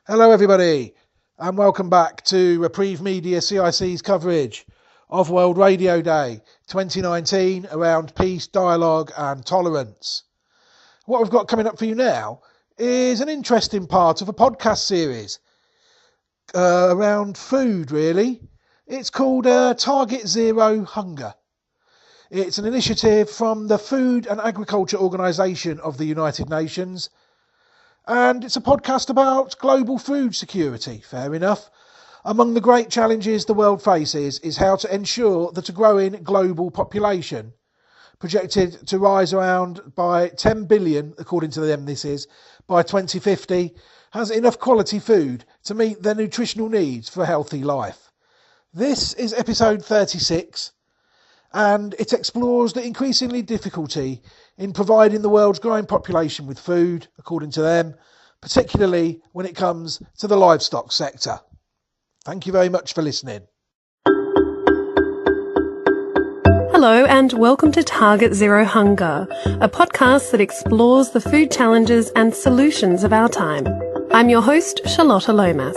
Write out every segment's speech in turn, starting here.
Hello everybody and welcome back to Reprieve Media CIC's coverage of World Radio Day 2019 around peace, dialogue and tolerance. What we've got coming up for you now is an interesting part of a podcast series around food really. It's called Target Zero Hunger. It's an initiative from the Food and Agriculture Organization of the United Nations. And it's a podcast about global food security, fair enough. Among the great challenges the world faces is how to ensure that a growing global population, projected to rise around by 10 billion, according to them this is, by 2050, has enough quality food to meet their nutritional needs for a healthy life. This is episode 36, and it explores the increasingly difficulty in providing the world's growing population with food, according to them, particularly when it comes to the livestock sector. Thank you very much for listening. Hello and welcome to Target Zero Hunger, a podcast that explores the food challenges and solutions of our time. I'm your host, Charlotta Lomas.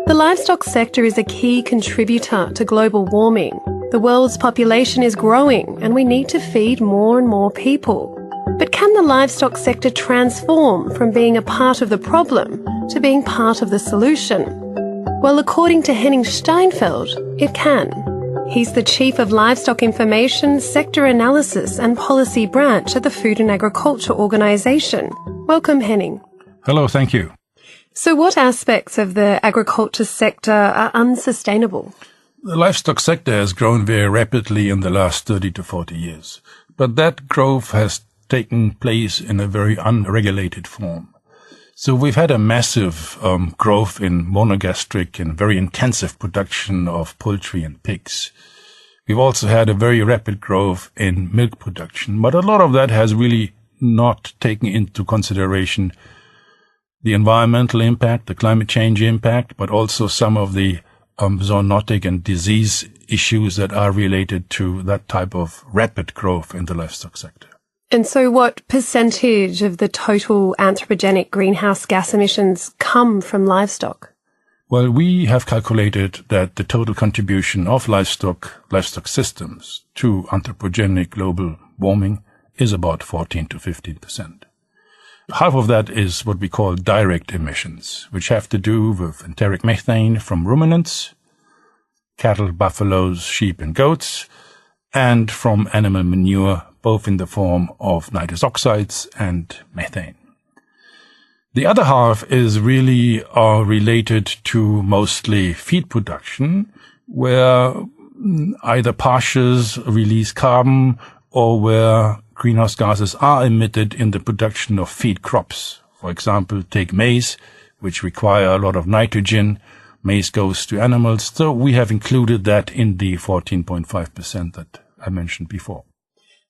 The livestock sector is a key contributor to global warming. The world's population is growing and we need to feed more and more people. But can the livestock sector transform from being a part of the problem to being part of the solution? Well, according to Henning Steinfeld, it can. He's the Chief of Livestock Information, Sector Analysis and Policy Branch at the Food and Agriculture Organization. Welcome, Henning. Hello, thank you. So what aspects of the agriculture sector are unsustainable? The livestock sector has grown very rapidly in the last 30 to 40 years, but that growth has taken place in a very unregulated form. So we've had a massive growth in monogastric and very intensive production of poultry and pigs. We've also had a very rapid growth in milk production, but a lot of that has really not taken into consideration the environmental impact, the climate change impact, but also some of the zoonotic and disease issues that are related to that type of rapid growth in the livestock sector. And so what percentage of the total anthropogenic greenhouse gas emissions come from livestock? Well, we have calculated that the total contribution of livestock systems to anthropogenic global warming is about 14 to 15%. Half of that is what we call direct emissions, which have to do with enteric methane from ruminants, cattle, buffaloes, sheep and goats, and from animal manure, both in the form of nitrous oxides and methane. The other half is really related to mostly feed production, where either pastures release carbon or where greenhouse gases are emitted in the production of feed crops. For example, take maize, which require a lot of nitrogen. Maize goes to animals. So we have included that in the 14.5% that I mentioned before.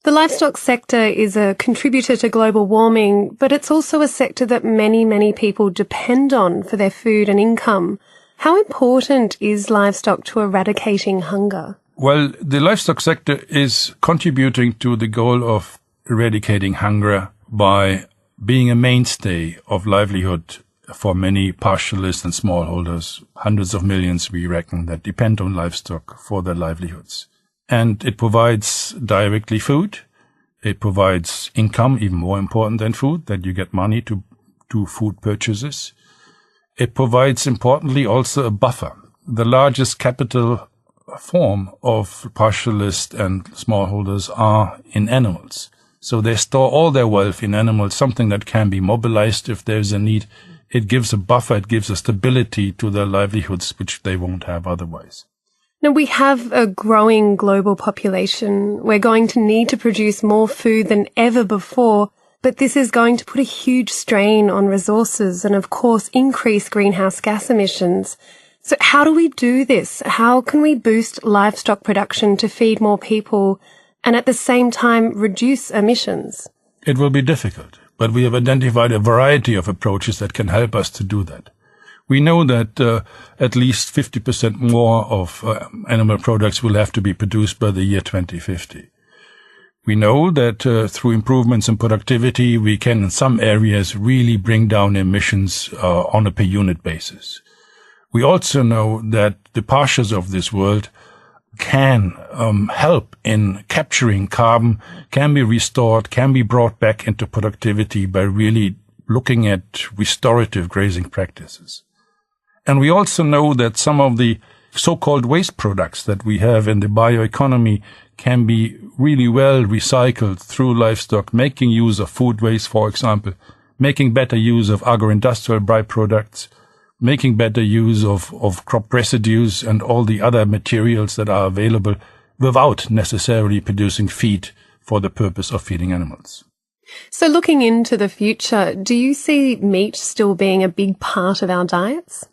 The livestock sector is a contributor to global warming, but it's also a sector that many people depend on for their food and income. How important is livestock to eradicating hunger? Well, the livestock sector is contributing to the goal of eradicating hunger by being a mainstay of livelihood for many pastoralists and smallholders, hundreds of millions we reckon, that depend on livestock for their livelihoods. And it provides directly food. It provides income, even more important than food, that you get money to do food purchases. It provides, importantly, also a buffer. The largest capital form of pastoralists and smallholders are in animals. So they store all their wealth in animals, something that can be mobilized if there's a need. It gives a buffer, it gives a stability to their livelihoods, which they won't have otherwise. Now, we have a growing global population. We're going to need to produce more food than ever before, but this is going to put a huge strain on resources and, of course, increase greenhouse gas emissions. So how do we do this? How can we boost livestock production to feed more people and at the same time reduce emissions? It will be difficult, but we have identified a variety of approaches that can help us to do that. We know that at least 50% more of animal products will have to be produced by the year 2050. We know that through improvements in productivity, we can in some areas really bring down emissions on a per unit basis. We also know that the pastures of this world can help in capturing carbon, can be restored, can be brought back into productivity by really looking at restorative grazing practices. And we also know that some of the so-called waste products that we have in the bioeconomy can be really well recycled through livestock, making use of food waste, for example, making better use of agro-industrial byproducts, making better use of crop residues and all the other materials that are available without necessarily producing feed for the purpose of feeding animals. So looking into the future, do you see meat still being a big part of our diets?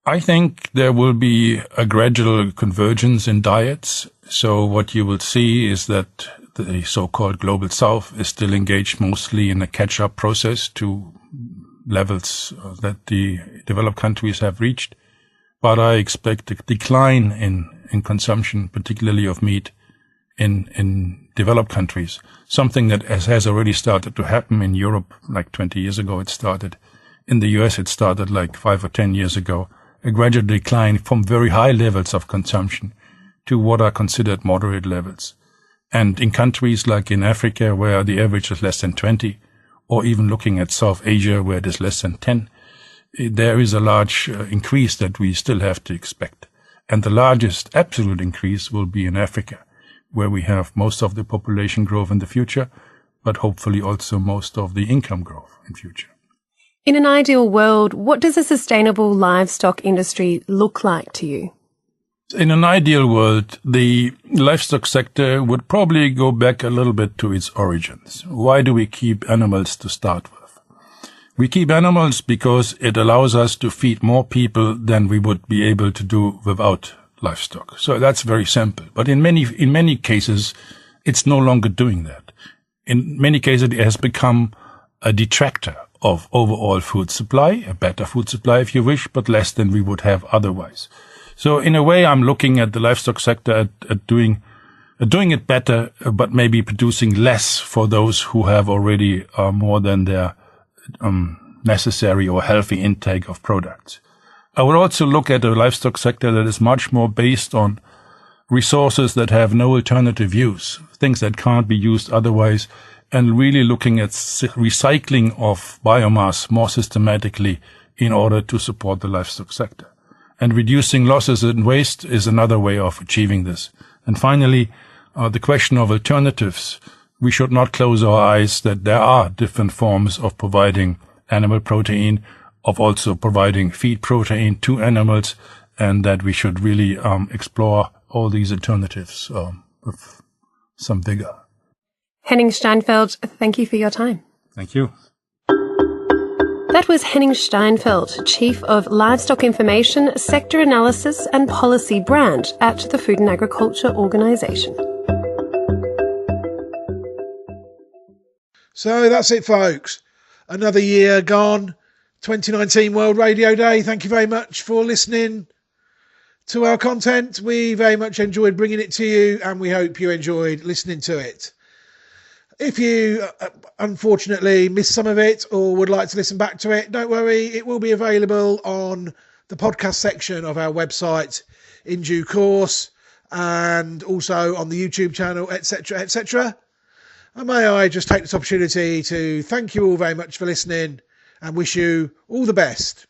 I think there will be a gradual convergence in diets. So what you will see is that the so-called global south is still engaged mostly in a catch-up process to levels that the developed countries have reached. But I expect a decline in consumption, particularly of meat, in developed countries. Something that has already started to happen in Europe, like 20 years ago it started. In the US it started like 5 or 10 years ago. A gradual decline from very high levels of consumption to what are considered moderate levels. And in countries like in Africa, where the average is less than 20, or even looking at South Asia, where it is less than 10, there is a large increase that we still have to expect. And the largest absolute increase will be in Africa, where we have most of the population growth in the future, but hopefully also most of the income growth in future. In an ideal world, what does a sustainable livestock industry look like to you? In an ideal world, the livestock sector would probably go back a little bit to its origins. Why do we keep animals to start with? We keep animals because it allows us to feed more people than we would be able to do without livestock. So that's very simple. But in many cases, it's no longer doing that. In many cases, it has become a detractor of overall food supply, a better food supply if you wish, but less than we would have otherwise. So in a way, I'm looking at the livestock sector at doing it better, but maybe producing less for those who have already more than their necessary or healthy intake of products. I would also look at a livestock sector that is much more based on resources that have no alternative use, things that can't be used otherwise, and really looking at recycling of biomass more systematically in order to support the livestock sector. And reducing losses and waste is another way of achieving this. And finally, the question of alternatives. We should not close our eyes that there are different forms of providing animal protein, of also providing feed protein to animals, and that we should really explore all these alternatives with some vigor. Henning Steinfeld, thank you for your time. Thank you. That was Henning Steinfeld, Chief of Livestock Information, Sector Analysis and Policy Brand at the Food and Agriculture Organisation. So that's it, folks. Another year gone. 2019 World Radio Day. Thank you very much for listening to our content. We very much enjoyed bringing it to you, and we hope you enjoyed listening to it. If you unfortunately missed some of it or would like to listen back to it, don't worry, it will be available on the podcast section of our website in due course, and also on the YouTube channel, etc., etc. And may I just take this opportunity to thank you all very much for listening and wish you all the best.